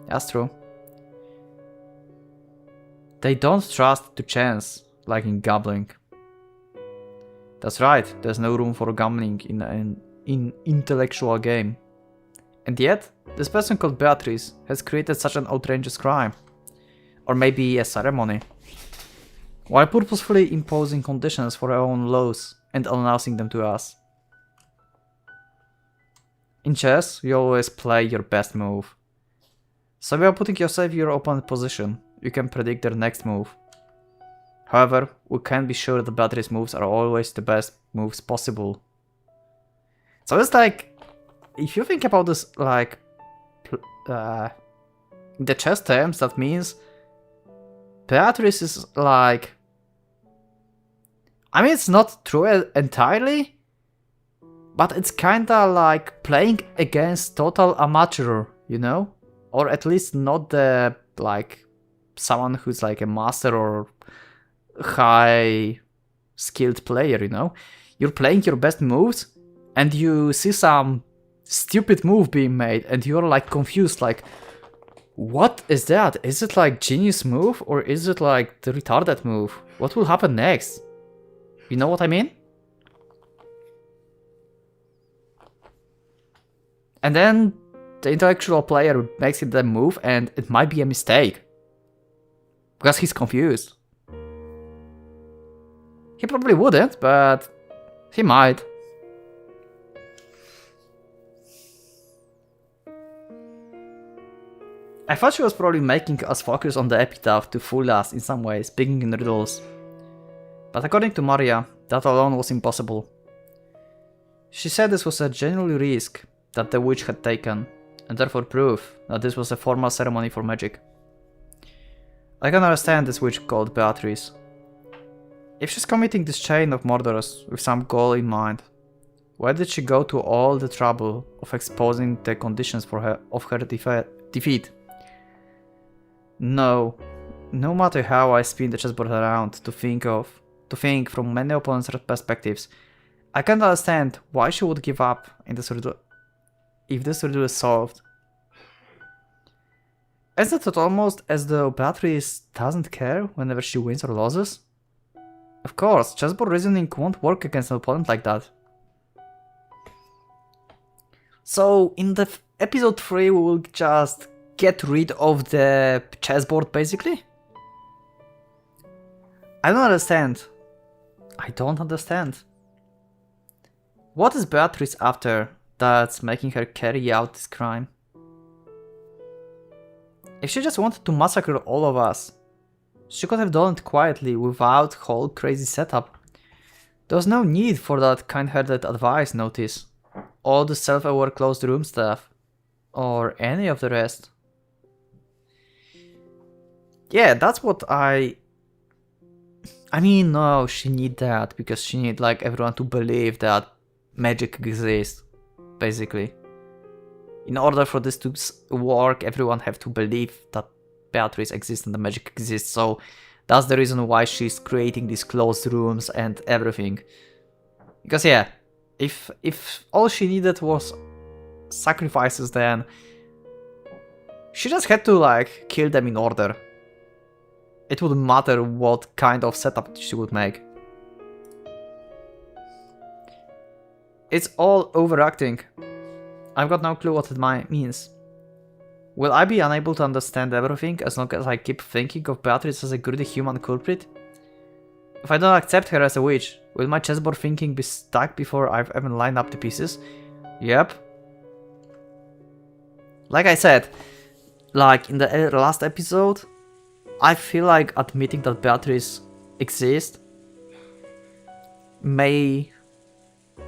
That's true. They don't trust to chance, like in gambling. That's right, there's no room for gambling in intellectual game. And yet, this person called Beatrice has created such an outrageous crime. Or maybe a ceremony. While purposefully imposing conditions for her own laws and announcing them to us. In chess, you always play your best move. So by putting yourself in your opponent's position, you can predict their next move. However, we can't be sure that Beatrice's moves are always the best moves possible. So it's like, if you think about this like, in the chess terms, that means Beatrice is like, I mean, it's not true entirely, but it's kinda like playing against total amateur, you know? Or at least not the, like, someone who's like a master or high skilled player, you know? You're playing your best moves and you see some stupid move being made and you're like confused, like, what is that? Is it like genius move or is it like the retarded move? What will happen next? You know what I mean? And then the intellectual player makes it the move and it might be a mistake. Because he's confused. He probably wouldn't, but he might. I thought she was probably making us focus on the epitaph to fool us in some way, speaking in riddles. But according to Maria, that alone was impossible. She said this was a genuine risk that the witch had taken, and therefore proof that this was a formal ceremony for magic. I can understand this witch called Beatrice. If she's committing this chain of murders with some goal in mind, why did she go to all the trouble of exposing the conditions for her defeat? No matter how I spin the chessboard around to think from many opponents' perspectives, I can't understand why she would give up in this riddle if this riddle is solved. Isn't it almost as though Beatrice doesn't care whenever she wins or loses? Of course, chessboard reasoning won't work against an opponent like that. So, in the episode 3 we will just get rid of the chessboard, basically? I don't understand. What is Beatrice after that's making her carry out this crime? If she just wanted to massacre all of us, she could have done it quietly without whole crazy setup. There was no need for that kind-hearted advice notice, or the self-aware closed room stuff, or any of the rest. Yeah, that's what I mean, no, she need that, because she need like everyone to believe that magic exists, basically. In order for this to work, everyone have to believe that Beatrice exists and the magic exists, so that's the reason why she's creating these closed rooms and everything. Because yeah, if all she needed was sacrifices, then she just had to like kill them in order. It wouldn't matter what kind of setup she would make. It's all overacting. I've got no clue what it means. Will I be unable to understand everything as long as I keep thinking of Beatrice as a greedy human culprit? If I don't accept her as a witch, will my chessboard thinking be stuck before I've even lined up the pieces? Yep. Like I said, like in the last episode, I feel like admitting that Beatrice exists may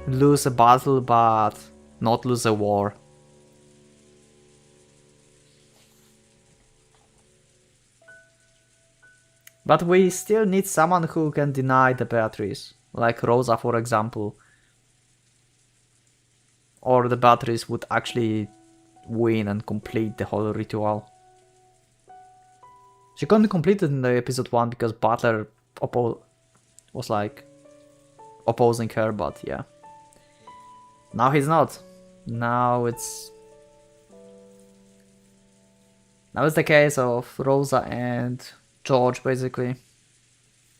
lose a battle but not lose a war. But we still need someone who can deny the Beatrice, like Rosa for example. Or the Beatrice would actually win and complete the whole ritual. She couldn't complete it in the episode 1 because Butler was like opposing her, but yeah. Now he's not. Now it's the case of Rosa and George, basically,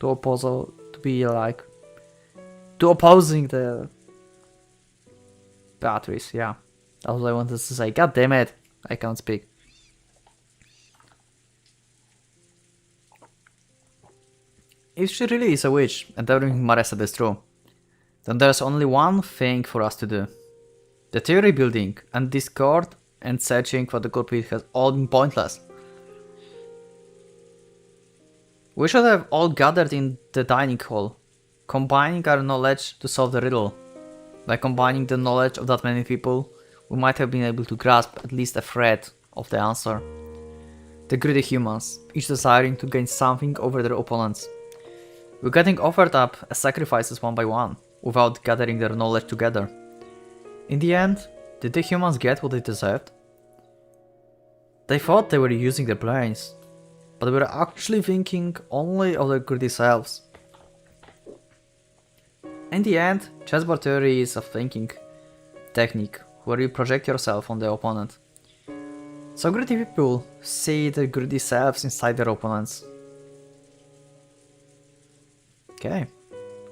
opposing the Beatrice, yeah. That's what I wanted to say. God damn it, I can't speak. If she really is a witch, and everything Maria said is true, then there's only one thing for us to do. The theory building and discord and searching for the culprit has all been pointless. We should have all gathered in the dining hall, combining our knowledge to solve the riddle. By combining the knowledge of that many people, we might have been able to grasp at least a thread of the answer. The greedy humans, each desiring to gain something over their opponents. We're getting offered up as sacrifices one by one, without gathering their knowledge together. In the end, did the humans get what they deserved? They thought they were using their brains, but they were actually thinking only of their greedy selves. In the end, chessboard theory is a thinking technique where you project yourself on the opponent. So greedy people see their greedy selves inside their opponents. Okay.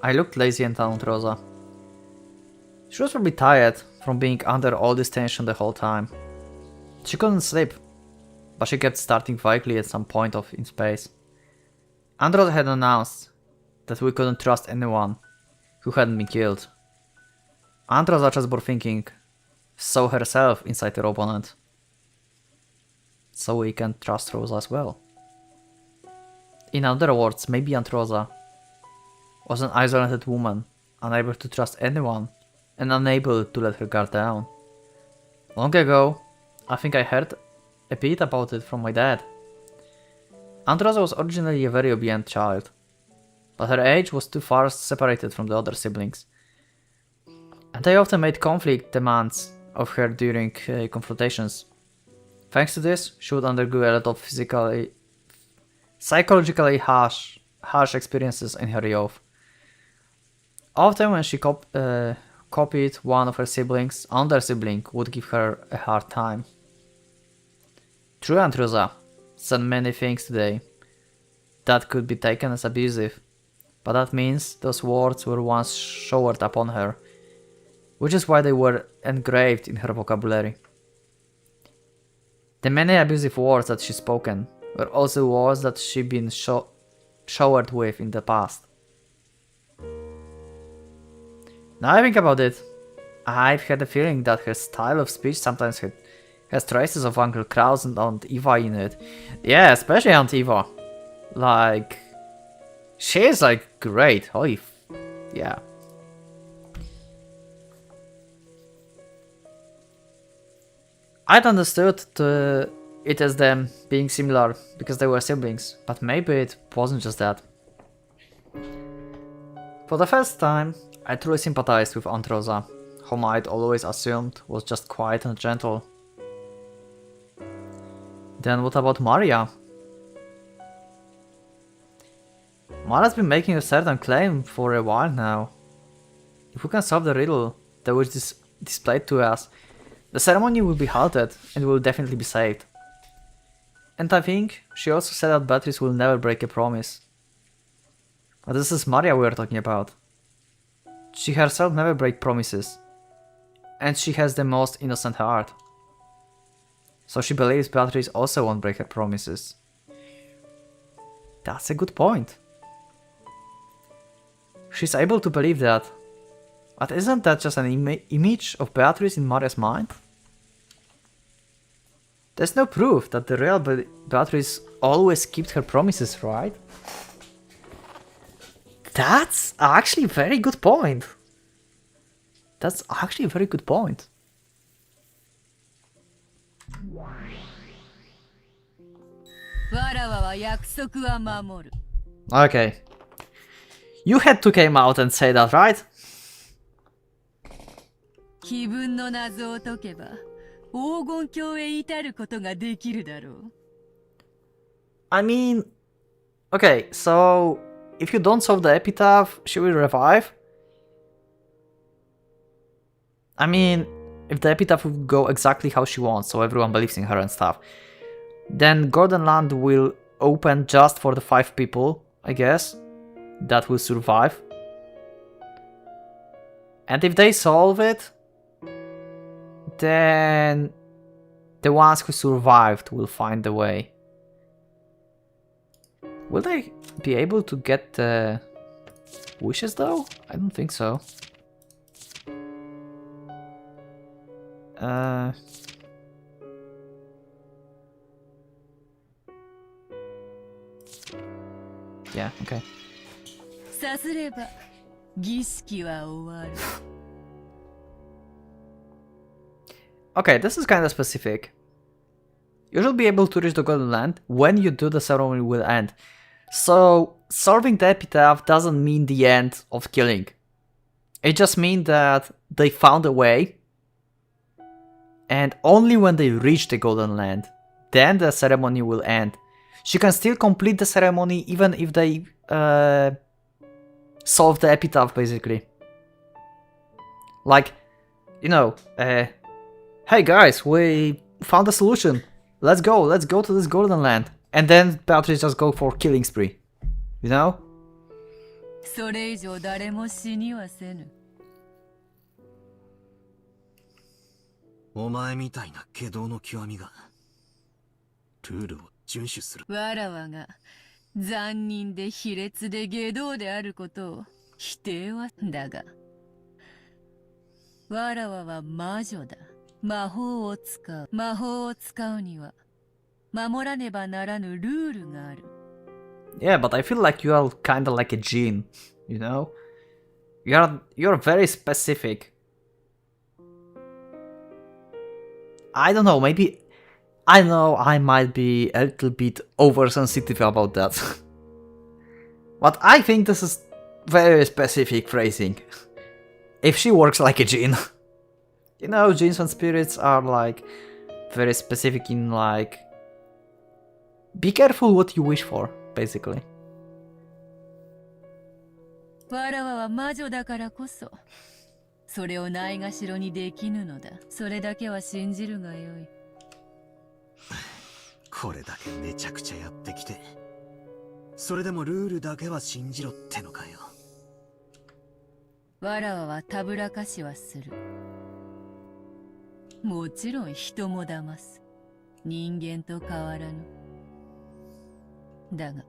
I looked lazy and down at Rosa. She was probably tired from being under all this tension the whole time. She couldn't sleep, but she kept starting vaguely at some point in space. Andros had announced that we couldn't trust anyone who hadn't been killed. Andros chessboard thinking saw herself inside her opponent. So we can trust Rosa as well. In other words, maybe Aunt Rosa was an isolated woman, unable to trust anyone and unable to let her guard down. Long ago, I think I heard a bit about it from my dad. Aunt Rosa was originally a very obedient child, but her age was too far separated from the other siblings, and they often made conflict demands of her during confrontations. Thanks to this, she would undergo a lot of psychologically harsh experiences in her youth. Often when she copied one of her siblings, another sibling would give her a hard time. True, Aunt Rosa said many things today that could be taken as abusive, but that means those words were once showered upon her, which is why they were engraved in her vocabulary. The many abusive words that she's spoken were also words that she'd been showered with in the past. Now I think about it, I've had a feeling that her style of speech sometimes has traces of Uncle Kraus and Aunt Eva in it. Yeah, especially Aunt Eva. Like, she is like great. Holy yeah. I'd understood it as them being similar because they were siblings, but maybe it wasn't just that. For the first time, I truly sympathized with Aunt Rosa, whom I'd always assumed was just quiet and gentle. Then what about Maria? Maria's been making a certain claim for a while now. If we can solve the riddle that was displayed to us, the ceremony will be halted and will definitely be saved. And I think she also said that Beatrice will never break a promise. But this is Maria we're talking about. She herself never breaks promises, and she has the most innocent heart. So she believes Beatrice also won't break her promises. That's a good point. She's able to believe that, but isn't that just an image of Beatrice in Maria's mind? There's no proof that the real Beatrice always kept her promises, right? That's actually a very good point. That's actually a very good point. Okay. You had to come out and say that, right? I mean, okay, so if you don't solve the epitaph, she will revive? I mean, if the epitaph would go exactly how she wants, so everyone believes in her and stuff, then Golden Land will open just for the 5 people, I guess, that will survive. And if they solve it, then the ones who survived will find the way. Will they be able to get the wishes though? I don't think so. Yeah, okay.
さすれば儀式は終わる。
Okay, this is kind of specific. You should be able to reach the Golden Land when you do the ceremony will end. So, solving the epitaph doesn't mean the end of killing. It just means that they found a way, and only when they reach the Golden Land, then the ceremony will end. She can still complete the ceremony even if they solve the epitaph, basically. Like, you know, hey guys, we found a solution. Let's go to this Golden Land. And then Beatrice just go for killing spree. You know?
それ以上誰も死にはせぬ。
お前みたいな怪道の極みがルールを遵守する。
わらわが残忍で卑劣で下道であることを否定はだが、わらわは魔女だ。魔法を使う。魔法を使うには守らねばならぬルールがある。
Yeah, but I feel like you are kinda like a djinn, you know? You're very specific. I don't know, maybe... I know I might be a little bit oversensitive about that. But I think this is very specific phrasing. If she works like a djinn. You know, jinns and spirits are like very specific in like... Be careful what you wish for, basically.
わらわは魔女だからこそ、それをないがしろにできぬのだ。それだけは信じるがよい。
これだけめちゃくちゃやってきて、それでもルールだけは信じろってのかよ。
わらわはたぶらかしはする。もちろん人も騙す。人間と変わらぬ。だが、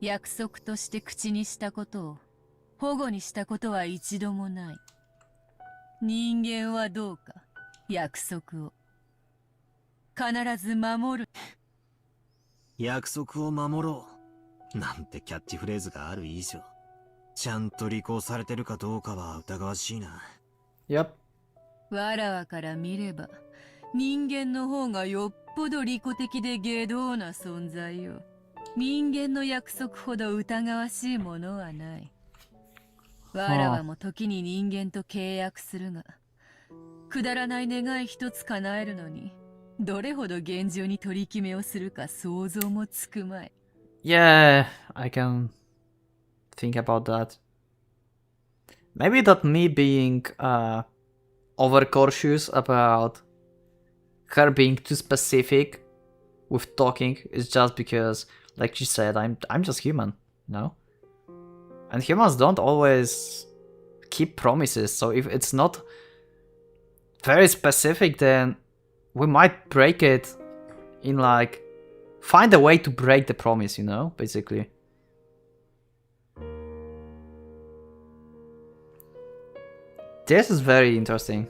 約束として口にしたことを保護にしたことは一度もない。人間はどうか約束を必ず守る。
約束を守ろうなんてキャッチフレーズがある以上、ちゃんと履行されてるかどうかは疑わしいな。
Yep.
わらわから見れば人間の方がよっぽど利己的で下道な存在よ。人間の約束ほど疑わしいものはない。わらわも時に人間と契約するが、くだらない願い一つ叶えるのにどれほど厳重に取り決めをするか想像もつくまい。
Yeah, I can think about that. Maybe that me being overcautious about her being too specific with talking is just because, like she said, I'm just human, you know? And humans don't always keep promises, so if it's not very specific, then we might break it in like... Find a way to break the promise, you know, basically. This is very interesting.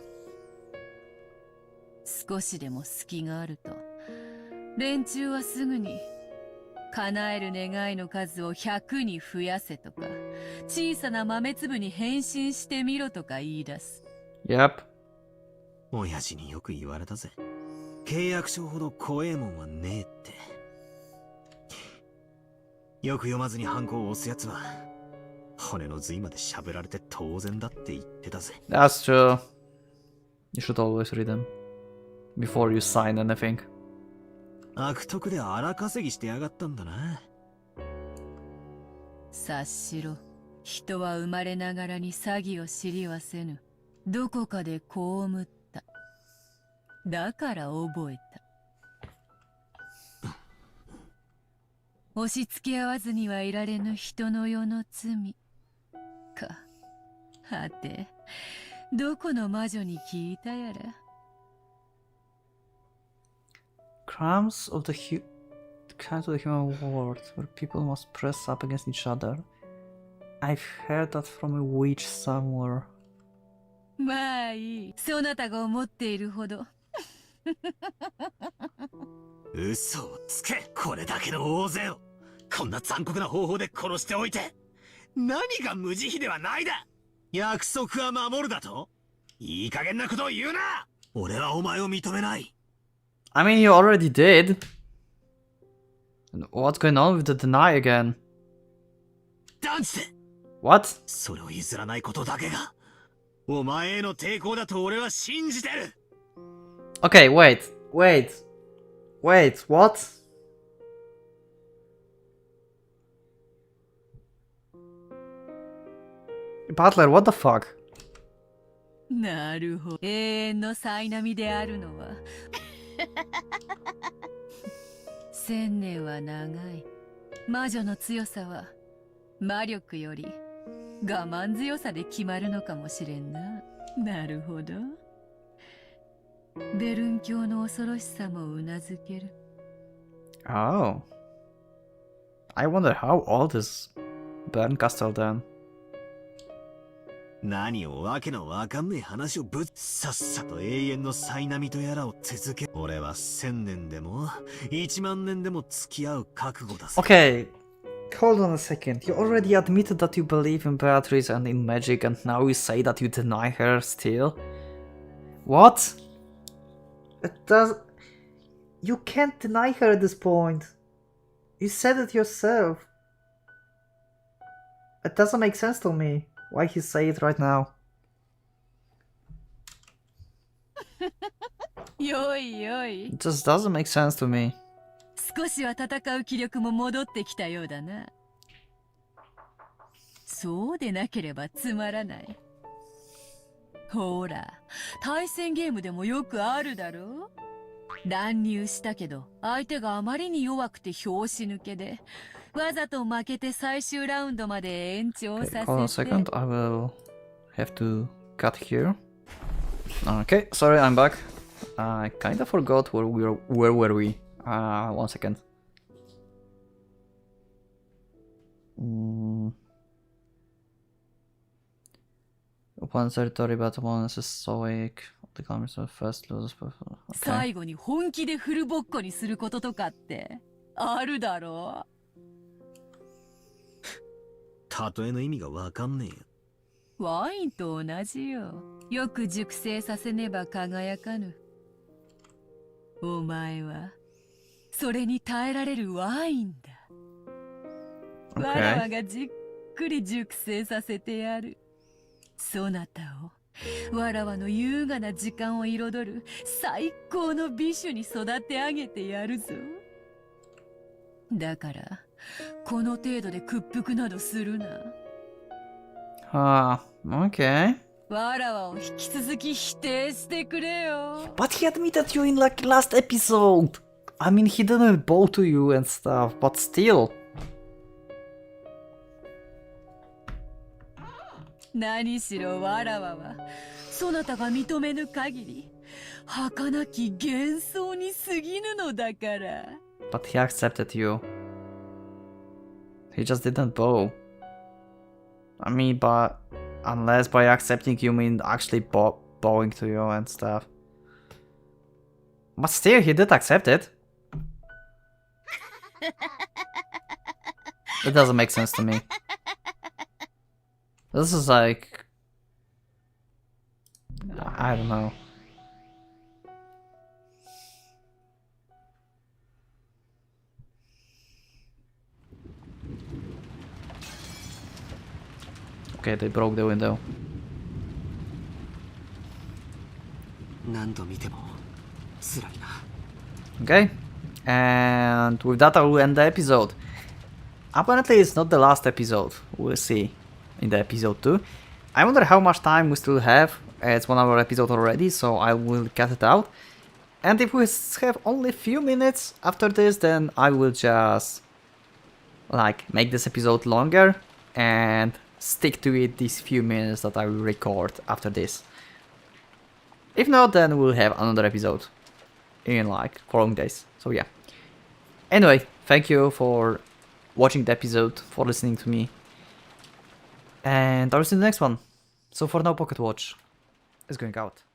少しでも隙があると連中はすぐに叶える願いの数を100に増やせとか小さな豆粒に変身してみろとか言い出す。
Yep.
親父によく言われたぜ。契約書ほど怖えもんはねえって。よく読まずにハンコを押すやつは骨の髄まで喋られて当然だって言ってたぜ。
That's true. You should always read them before you sign anything.
悪徳で荒稼ぎしてやがったんだな。
察しろ。人は生まれながらに詐欺を知りはせぬ。どこかで被った。だから覚えた。押し付け合わずにはいられぬ人の世の罪か。はて、どこの魔女に聞いたやら。
Crimes of the human world, where people must press up against each other. I've heard that from a witch somewhere.
まあいい。そなたが思っているほど。
嘘をつけ、これだけの大勢を。こんな残酷な方法で殺しておいて。何が無慈悲ではないだ。約束は守るだと。いい加減なことを言うな。俺はお前を認めない。
I mean, you already did. What's going on with the deny again?
断じて
What?
それを譲らないことだけがお前への抵抗だと俺は信じてる。
Okay, wait, what? Butler, what the fuck?
なるほど。永遠の苛波であるのは。千年は長い。魔女の強さは魔力より我慢強さで決まるのかもしれんな。なるほど。ベルン教の恐ろしさもうなずける。
Oh. I wonder how old is Bernkastel then?
何をわけのわかんねえ話をさっさと永遠の苛波とやらを続け。俺は1000年でも1万年でも付き合う覚悟だぜ。
Okay, hold on a second. You already admitted that you believe in Beatrice and in magic, and now you say that you deny her still? What? It does. You can't deny her at this point. You said it yourself. It doesn't make sense to me. Why you say it right now?
よいよい。
It just doesn't make sense to me.
少しは戦う気力も戻ってきたようだな。そうでなければつまらない。ほら、対戦ゲームでもよくあるだろ。乱入したけど相手があまりに弱くて拍子抜けで、わざと負けて最終ラウンドまで延長
Okay,
さ
hold on a
せて。
second. I will have to cut here. Okay, sorry, I'm back. I kinda forgot where were we? 1 second. Upon territory, but one is stoic. The comments are first loses. Okay.
最後に本気でフルボッコにすることとかってあるだろう。
例えの意味がわかんねえよ。
ワインと同じよ。よく熟成させねば輝かぬ。お前はそれに耐えられるワインだ。わらわがじっくり熟成させてやる。そなたをわらわの優雅な時間を彩る最高の美酒に育て上げてやるぞ。だからこの程度で屈服などするな。
Okay.
わらわを引き続き否定してくれよ。
But he admitted you in like last episode. I mean, he didn't bow to you and stuff, but still.
何しろわらわはそなたが認めぬ限り儚き幻想に過ぎぬのだから。
But he accepted you. He just didn't bow. I mean, but unless by accepting you mean actually bowing to you and stuff. But still, he did accept it. It doesn't make sense to me. This is like... I don't know. Okay, they broke the window.
何度見ても辛いな。
Okay, and with that I will end the episode. Apparently it's not the last episode, we'll see in the episode 2. I wonder how much time we still have. It's 1 hour episode already, so I will cut it out. And if we have only a few minutes after this, then I will just like make this episode longer and stick to it these few minutes that I will record after this. If not, then we'll have another episode in like following days. So yeah. Anyway, thank you for watching the episode, for listening to me. And I'll see you in the next one. So for now, Pocket Watch is going out.